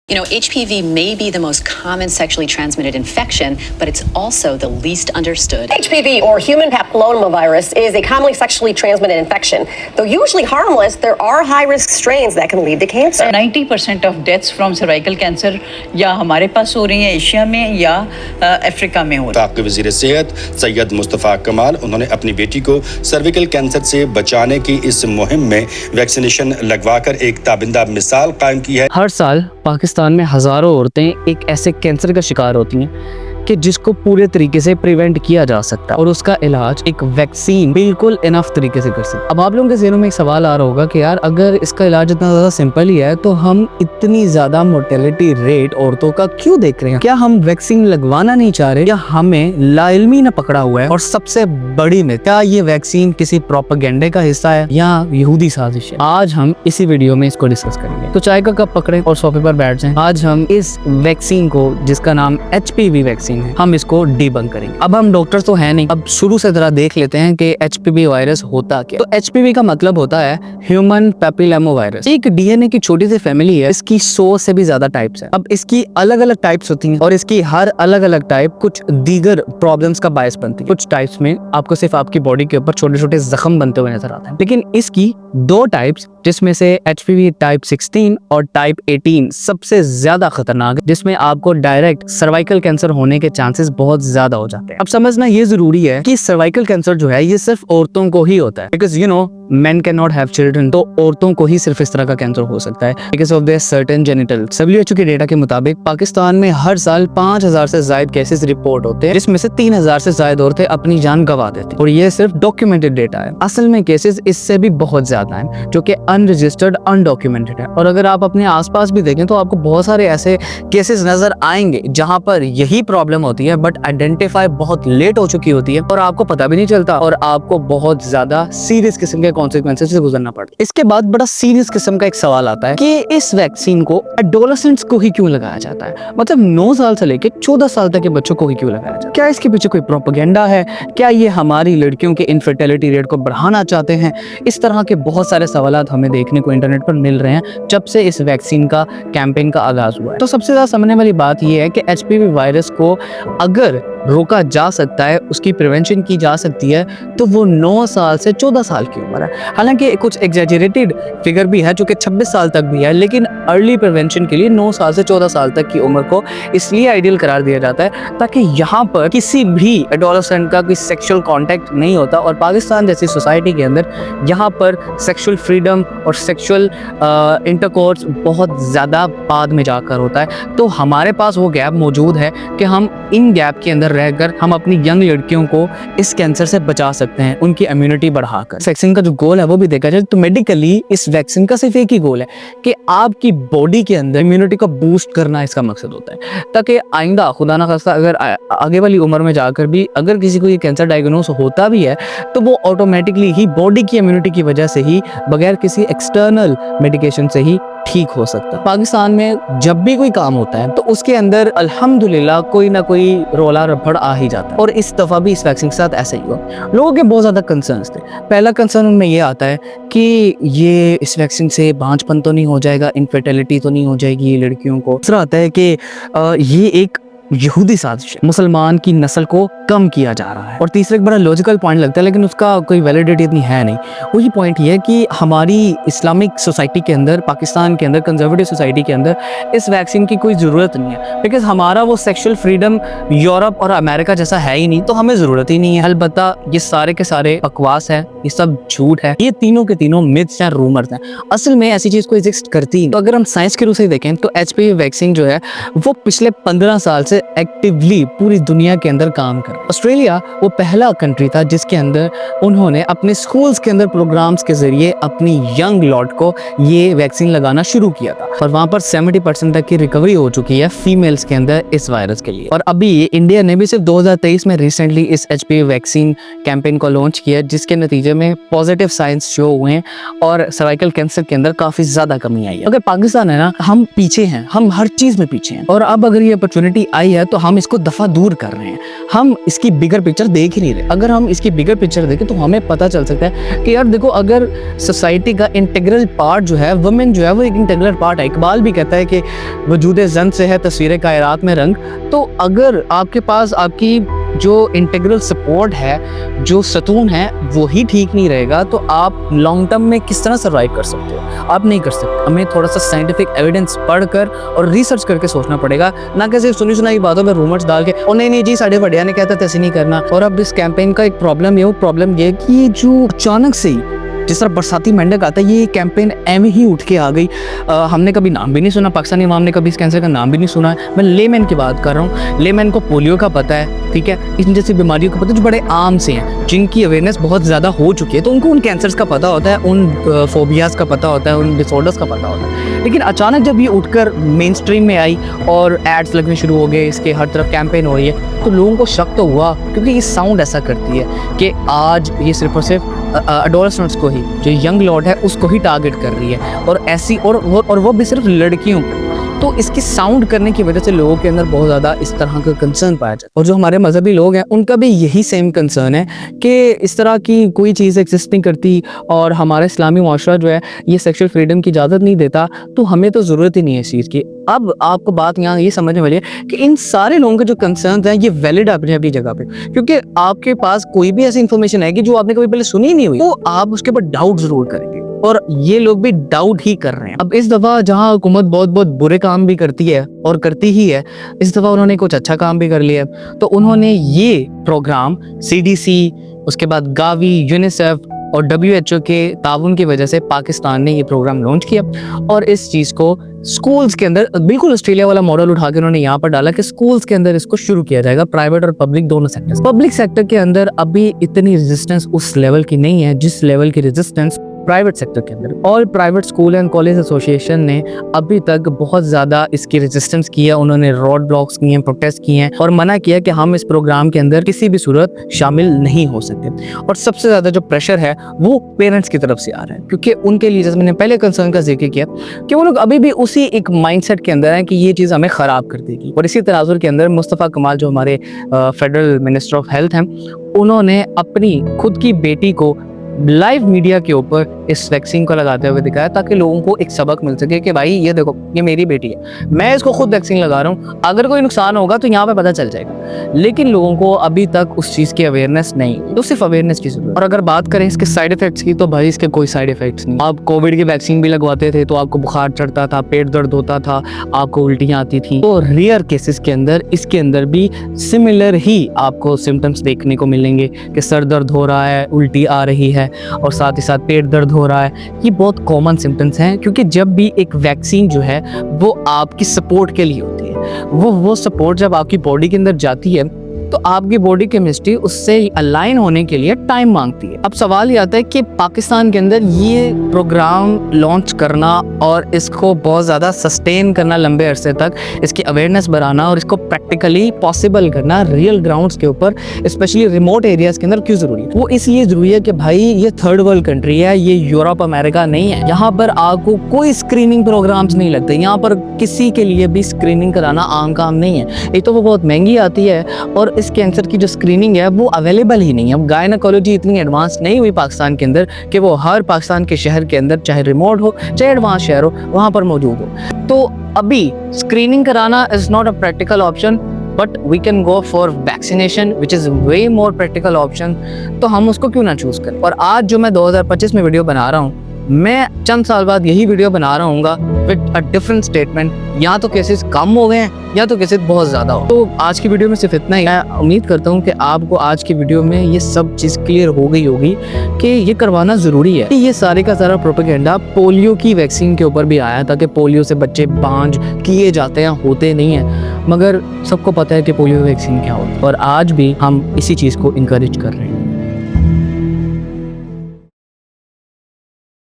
You know, HPV may be the most common sexually transmitted infection, but it's also the least understood. HPV, or human papillomavirus, is a commonly sexually transmitted infection. Though usually harmless, there are high-risk strains that can lead to cancer. 90% of deaths from cervical cancer या हमारे पास हो रही हैं Asia में या Africa में हो रही हैं। वफाकी वज़ीर सेहत सैयद मुस्तफ़ा कमाल उन्होंने अपनी बेटी को सर्विकल कैंसर से बचाने की इस मुहिम में वैक्सीनेशन लगवाकर एक ताबिंदा मिसाल कायम की है। हर साल पाकिस्तान में हज़ारों औरतें एक ऐसे कैंसर का शिकार होती हैं कि जिसको पूरे तरीके से प्रिवेंट किया जा सकता है और उसका इलाज एक वैक्सीन बिल्कुल इनफ तरीके से कर सकता है। अब आप लोगों के ज़हनों में एक सवाल आ रहा होगा कि यार अगर इसका इलाज इतना ज़्यादा सिंपल ही है तो हम इतनी ज़्यादा मोर्टेलिटी रेट औरतों का क्यों देख रहे हैं? क्या हम वैक्सीन लगवाना नहीं चाह रहे या हमें लाइल्मी ने पकड़ा हुआ है? और सबसे बड़ी में क्या ये वैक्सीन किसी प्रोपेगेंडे का हिस्सा है या यहूदी साजिश है? आज हम इसी वीडियो में इसको डिस्कस करेंगे। तो चाय का कप पकड़ें और सोफे पर बैठ जाएं। आज हम इस वैक्सीन को, जिसका नाम HPV वैक्सीन है, हम इसको डीबंक करेंगे। अब हम डॉक्टर तो है नहीं, अब शुरू से जरा देख लेते हैं कि HPV वायरस होता क्या। तो HPV का मतलब होता है ह्यूमन पैपिलोमा वायरस। एक DNA की छोटी सी फैमिली है, इसकी 100 से भी ज्यादा टाइप्स है। अब इसकी अलग अलग टाइप्स होती हैं और इसकी हर अलग अलग टाइप कुछ दीगर प्रॉब्लम्स का बायस बनती है। कुछ टाइप्स में आपको सिर्फ आपकी बॉडी के ऊपर छोटे छोटे जख्म बनते हुए नजर आते हैं, लेकिन इसकी दो टाइप्स, जिसमें से HPV टाइप 16 और टाइप 18 सबसे ज्यादा खतरनाक है, जिसमें आपको डायरेक्ट सर्वाइकल कैंसर होने के चांसेस बहुत ज्यादा हो जाते हैं। अब समझना ये जरूरी है कि सर्वाइकल कैंसर जो है ये सिर्फ औरतों को ही होता है, because you know men cannot have children, तो औरतों को ही सिर्फ इस तरह का कैंसर हो सकता है because of their certain genitals। WHO के डेटा के मुताबिक पाकिस्तान में हर साल 5000 से ज्यादा केसेस रिपोर्ट होते हैं, जिसमें से 3000 से ज्यादा औरतें अपनी जान गंवा देती हैं और ये सिर्फ डॉक्यूमेंटेड डेटा है। असल में केसेस इससे भी बहुत ज्यादा हैं जो कि अनरजिस्टर्ड अनडॉक्यूमेंटेड है। और अगर आप अपने आसपास भी देखें तो आपको बहुत सारे ऐसे केसेस नजर आएंगे जहां पर यही प्रॉब्लम होती है बट आइडेंटिफाई बहुत लेट हो चुकी होती है और आपको पता भी नहीं चलता और आपको बहुत ज्यादा सीरियस किस्म के कॉन्सिक्वेंसेस से गुजरना पड़ता है। इसके बाद बड़ा सीरियस किस्म का एक सवाल आता है कि इस वैक्सीन को एडोलेसेंट्स को ही क्यों लगाया जाता है? मतलब 9 साल से लेकर 14 साल तक के बच्चों को ही क्यों लगाया जाता है? क्या इसके पीछे कोई प्रोपेगेंडा है? क्या ये हमारी लड़कियों के इनफर्टिलिटी रेट को बढ़ाना चाहते हैं? इस तरह के बहुत सारे सवाल हमें देखने को इंटरनेट पर मिल रहे हैं जब से इस वैक्सीन का कैंपेन का आगाज हुआ है। तो सबसे ज्यादा समझने वाली बात यह है कि HPV वायरस को अगर रोका जा सकता है, उसकी प्रिवेंशन की जा सकती है, तो वो 9 साल से 14 साल की उम्र है। हालांकि कुछ एग्जैजरेटेड फिगर भी है जो कि 26 साल तक भी है, लेकिन अर्ली प्रिवेंशन के लिए 9 साल से 14 साल तक की उम्र को इसलिए आइडियल करार दिया जाता है ताकि यहाँ पर किसी भी एडोलेसेंट का कोई सेक्सुअल कॉन्टैक्ट नहीं होता। और पाकिस्तान जैसी सोसाइटी के अंदर यहाँ पर सेक्सुअल फ्रीडम और सेक्सुअल इंटरकोर्स बहुत ज़्यादा बाद में जाकर होता है। तो हमारे पास वो गैप मौजूद है कि हम इन गैप के अंदर रहकर हम अपनी यंग लड़कियों को इस कैंसर से बचा सकते हैं, उनकी इम्यूनिटी बढ़ाकर। वैक्सीन का जो गोल है वो भी देखा जाए तो मेडिकली इस वैक्सीन का सिर्फ एक ही गोल है कि आपकी बॉडी के अंदर इम्यूनिटी को बूस्ट करना इसका मकसद होता है, ताकि आइंदा खुदा ना खास्ता अगर आगे वाली उम्र में जाकर भी अगर किसी को ये कैंसर डायग्नोस होता भी है तो वो ऑटोमेटिकली ही बॉडी की इम्यूनिटी की वजह से ही बगैर किसी एक्सटर्नल मेडिकेशन से ही ठीक हो सकता है। पाकिस्तान में जब भी कोई काम होता है तो उसके अंदर अल्हम्दुलिल्लाह कोई ना कोई रोला रफड़ आ ही जाता है और इस दफ़ा भी इस वैक्सीन के साथ ऐसा ही हुआ। लोगों के बहुत ज़्यादा कंसर्न्स थे। पहला कंसर्न उनमें ये आता है कि ये इस वैक्सीन से बांझपन तो नहीं हो जाएगा, इनफर्टिलिटी तो नहीं हो जाएगी ये लड़कियों को। दूसरा आता है कि ये एक यहूदी साजिश है, मुसलमान की नस्ल को कम किया जा रहा है। और तीसरा एक बड़ा लॉजिकल पॉइंट लगता है लेकिन उसका कोई वैलिडिटी इतनी है नहीं। वही पॉइंट ये है कि हमारी इस्लामिक सोसाइटी के अंदर, पाकिस्तान के अंदर, कंजर्वेटिव सोसाइटी के अंदर इस वैक्सीन की कोई ज़रूरत नहीं है, बिकॉज हमारा वो सेक्सुअल फ्रीडम यूरोप और अमेरिका जैसा है ही नहीं, तो हमें ज़रूरत ही नहीं है। अलबत्ता ये सारे के सारे बकवास है, ये सब झूठ है, ये तीनों के तीनों मिथ्स हैं, रूमर्स हैं। असल में ऐसी चीज़ कोई एग्जिस्ट करती ही नहीं। तो अगर हम साइंस के रूप से देखें तो HPV वैक्सीन जो है वो पिछले 15 साल से एक्टिवली पूरी दुनिया के अंदर काम कर रहा है। ऑस्ट्रेलिया वो पहला कंट्री था जिसके अंदर उन्होंने अपने स्कूल्स के अंदर प्रोग्राम्स के जरिए अपनी यंग लॉट को ये वैक्सीन लगाना शुरू किया था और वहां पर 70% तक की रिकवरी हो चुकी है फीमेल्स के अंदर इस वायरस के लिए। और अभी इंडिया ने भी सिर्फ 2023 में रिसेंटली इस HPV वैक्सीन कैंपेन को लॉन्च किया, जिसके नतीजे में पॉजिटिव साइंस शो हुए हैं और सर्वाइकल कैंसर के अंदर काफी ज्यादा कमी आई है। अगर पाकिस्तान है ना, हम पीछे हैं, हम हर चीज में पीछे हैं और अब अगर ये अपॉर्चुनिटी आई है तो हम इसको दफा दूर कर रहे हैं। हम इसकी बिगर पिक्चर देख ही नहीं रहे। अगर हम इसकी बिगर पिक्चर देखें तो हमें पता चल सकता है कि यार देखो, अगर सोसाइटी का इंटीग्रल पार्ट जो है वुमेन जो है वो एक इंटीग्रल पार्ट है। इकबाल भी कहता है कि वजूद ज़न से है तस्वीरें कायरात में रंग। तो अगर आपके पास आपकी जो इंटीग्रल सपोर्ट है, जो सतून है, वो ही ठीक नहीं रहेगा तो आप लॉन्ग टर्म में किस तरह सर्वाइव कर सकते हो? आप नहीं कर सकते। हमें थोड़ा सा साइंटिफिक एविडेंस पढ़कर और रिसर्च करके सोचना पड़ेगा, ना कि सिर्फ सुनी सुनाई बातों में रूमर्स डाल के और नहीं जी साढ़े बढ़िया ने कहता था ऐसे नहीं करना। और अब इस कैंपेन का एक प्रॉब्लम ये कि जो अचानक से ही जिस तरह बरसाती मेंढक आता है, ये कैंपेन एम ही उठ के आ गई। हमने कभी नाम भी नहीं सुना, पाकिस्तानी अवाम ने कभी इस कैंसर का नाम भी नहीं सुना है। मैं लेमैन की बात कर रहा हूँ। लेमैन को पोलियो का पता है, ठीक है, इन जैसी बीमारियों का पता है जो बड़े आम से हैं, जिनकी अवेयरनेस बहुत ज़्यादा हो चुकी है, तो उनको उन कैंसर्स का पता होता है, उन फोबियाज़ का पता होता है, उन डिसऑर्डर्स का पता होता है। लेकिन अचानक जब ये उठकर मेन स्ट्रीम में आई और एड्स लगने शुरू हो गए, इसके हर तरफ कैंपेन हो रही है, तो लोगों को शक तो हुआ, क्योंकि ये साउंड ऐसा करती है कि आज ये सिर्फ और सिर्फ एडोलेसेंट्स को ही, जो यंग लॉट है उसको ही टारगेट कर रही है, और ऐसी और वो भी सिर्फ लड़कियों को। तो इसकी साउंड करने की वजह से लोगों के अंदर बहुत ज़्यादा इस तरह का कंसर्न पाया जाता है। और जो हमारे मजहबी लोग हैं उनका भी यही सेम कंसर्न है कि इस तरह की कोई चीज़ एग्जिस्ट नहीं करती और हमारा इस्लामी माशरा जो है ये सेक्शुअल फ्रीडम की इजाज़त नहीं देता, तो हमें तो ज़रूरत ही नहीं है इस चीज़ की। अब आपको बात यहाँ ये समझने वाली है कि इन सारे लोगों के जो कंसर्न हैं ये वैलिड अपनी अपनी जगह पे, क्योंकि आपके पास कोई भी ऐसी इन्फॉर्मेशन है कि जो आपने कभी पहले सुनी नहीं हुई, तो आप उसके ऊपर डाउट ज़रूर करेंगे, और ये लोग भी डाउट ही कर रहे हैं। अब इस दफ़ा जहाँ हुकूमत बहुत बहुत बुरे काम भी करती है और करती ही है, इस दफ़ा उन्होंने कुछ अच्छा काम भी कर लिया। तो उन्होंने ये प्रोग्राम CDC, उसके बाद गावी, यूनिसेफ और WHO के ताउन की वजह से पाकिस्तान ने ये प्रोग्राम लॉन्च किया, और इस चीज़ को स्कूल्स के अंदर बिल्कुल ऑस्ट्रेलिया वाला मॉडल उठा के उन्होंने यहाँ पर डाला कि स्कूल्स के अंदर इसको शुरू किया जाएगा, प्राइवेट और पब्लिक दोनों सेक्टर्स। पब्लिक सेक्टर के अंदर अभी इतनी रेजिस्टेंस उस लेवल की नहीं है जिस लेवल की रेजिस्टेंस प्राइवेट सेक्टर के अंदर। All private school and college association ने अभी तक बहुत ज़्यादा इसकी रेजिस्टेंस की है। उन्होंने रोड ब्लॉक्स किए हैं, प्रोटेस्ट किए हैं और मना किया कि हम इस प्रोग्राम के अंदर किसी भी सूरत शामिल नहीं हो सकते। और सबसे ज़्यादा जो प्रेशर है वो पेरेंट्स की तरफ से आ रहा है, क्योंकि उनके लिए, जैसे मैंने पहले कंसर्न का जिक्र किया, कि वो लोग अभी भी उसी एक माइंडसेट के अंदर हैं कि ये चीज़ हमें ख़राब कर देगी। और इसी तनाजुर के अंदर मुस्तफ़ा कमाल जो हमारे फेडरल मिनिस्टर ऑफ हेल्थ हैं, उन्होंने अपनी खुद की बेटी को लाइव मीडिया के ऊपर इस वैक्सीन को लगाते हुए दिखाया, ताकि लोगों को एक सबक मिल सके कि भाई ये देखो, ये मेरी बेटी है, मैं इसको खुद वैक्सीन लगा रहा हूँ, अगर कोई नुकसान होगा तो यहाँ पे पता चल जाएगा। लेकिन लोगों को अभी तक उस चीज़ की अवेयरनेस नहीं, तो सिर्फ अवेयरनेस की जरूरत। और अगर बात करें इसके साइड इफेक्ट्स की, तो भाई इसके कोई साइड इफेक्ट्स नहीं। आप कोविड की वैक्सीन भी लगवाते थे तो आपको बुखार चढ़ता था, पेट दर्द होता था, आपको उल्टियाँ आती थी। तो रेयर केसेस के अंदर इसके अंदर भी सिमिलर ही आपको सिम्टम्स देखने को मिलेंगे कि सर दर्द हो रहा है, उल्टी आ रही है और साथ ही साथ पेट दर्द हो रहा है। ये बहुत कॉमन सिम्टम्स हैं, क्योंकि जब भी एक वैक्सीन जो है वो आपकी सपोर्ट के लिए होती है, वो सपोर्ट जब आपकी बॉडी के अंदर जाती है तो आपकी बॉडी केमिस्ट्री उससे अलाइन होने के लिए टाइम मांगती है। अब सवाल ये आता है कि पाकिस्तान के अंदर ये प्रोग्राम लॉन्च करना और इसको बहुत ज़्यादा सस्टेन करना, लंबे अरसे तक इसकी अवेयरनेस बढ़ाना और इसको प्रैक्टिकली पॉसिबल करना रियल ग्राउंड्स के ऊपर, स्पेशली रिमोट एरियाज़ के अंदर क्यों ज़रूरी है? वो इसलिए ज़रूरी है कि भाई ये थर्ड वर्ल्ड कंट्री है, ये यूरोप अमेरिका नहीं है। यहाँ पर आपको कोई स्क्रीनिंग प्रोग्राम्स नहीं लगते, यहाँ पर किसी के लिए भी स्क्रीनिंग कराना आम काम नहीं है। एक तो वो बहुत महंगी आती है और इस कैंसर की जो स्क्रीनिंग है वो अवेलेबल ही नहीं है। अब गायनेकोलॉजी इतनी एडवांस नहीं हुई पाकिस्तान के अंदर कि वो हर पाकिस्तान के शहर के अंदर, चाहे रिमोट हो चाहे एडवांस शहर हो, वहाँ पर मौजूद हो। तो अभी स्क्रीनिंग कराना is not a practical option, but we can go for vaccination which is way more practical option. तो हम उसको क्यों ना चूज़ करें? और आज जो मैं 2025 में वीडियो बना रहा हूँ, मैं चंद साल बाद यही वीडियो बना रहा हूँ विद अ डिफरेंट स्टेटमेंट। या तो केसेस कम हो गए हैं या तो केसेस बहुत ज़्यादा हो। तो आज की वीडियो में सिर्फ इतना ही। मैं उम्मीद करता हूँ कि आपको आज की वीडियो में ये सब चीज़ क्लियर हो गई होगी कि ये करवाना ज़रूरी है। ये सारे का सारा प्रोपेगेंडा पोलियो की वैक्सीन के ऊपर भी आया था कि पोलियो से बच्चे बांझ किए जाते हैं, होते नहीं हैं, मगर सबको पता है कि पोलियो वैक्सीन क्या होता है और आज भी हम इसी चीज़ को इंकरेज कर रहे हैं।